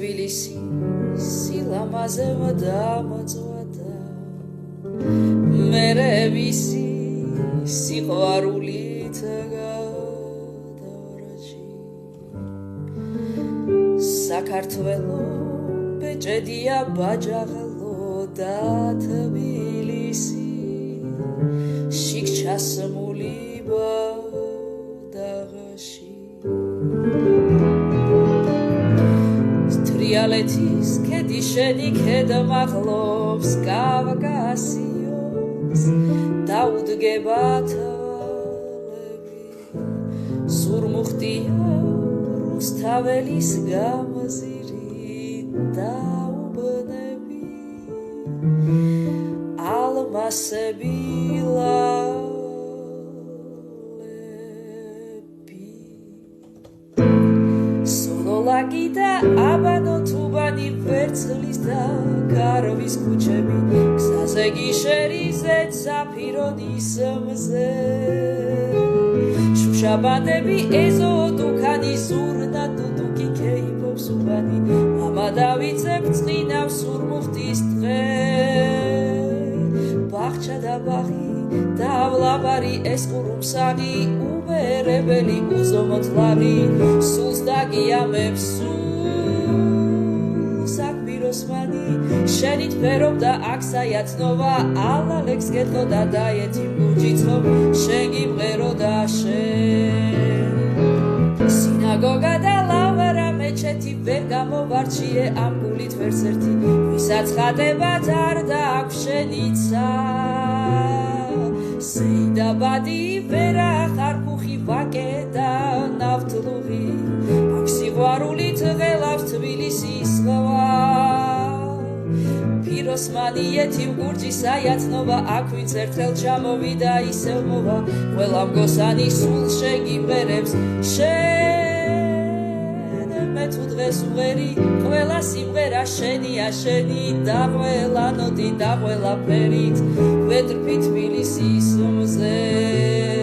თბილისი სილამაზემ დამწვადა მერე ვისი სიყვარულით გადავარაჯი საქართველო ბეჭედია ბაჯაღლო და თბილისი შიგ ჩასმული ბადაღში ტრიალეთის ქედი შენი ქედა მაღლობს კავკასიონს დაუდგება თვალები სურმუხტია რუსთაველის გამზირი დაუბნები ალმასები სოლოლაკი და აბანო თუბანი ვერცხლის და გარვის ქუჩები გზაზე გიშერიზე საფირონის მზე შუშაბანდები ეზო დუქანი ზურნა დუდუკი ქეიფობს უბანი მამა დავიცებ წყინავს სურმუხტის დღე ბაღჩა და ბაღი დავლაბარი ეს ყურუმსაღი უბერებელი უზომოთლარი სულს დაგიამებს სულს აქ პიროსმანი შენით ფერობდა აქ საიათნოვა ალალექს გეტყო და დაიეთი მურჯიცო შენ გიმღერო და შენ სინაგოგა და ლავარა მეჩეთი ვერ გამოვარჩიე ამ გულით ვერც ერთი ვისაც ხატებად არ დააქვს შენიცა სეიდაბადი ვერა ხარფუხი ვაკე და ნავთლუღი აქ სიყვარულით ღელავს თბილისის ზღვა პიროსმანიეთი გურჯი საიათნოვა აქ ვინც ერთხელ ჩამოვიდა ისევ მოვა ყველა მგოსანი სულ შეგიმღერებს შენ მე თუ დღეს უღერი ყველა სიმღერა შენია შენი და ყველა ნოტი და ყველა ფერით ვედრფი თბილისის მზე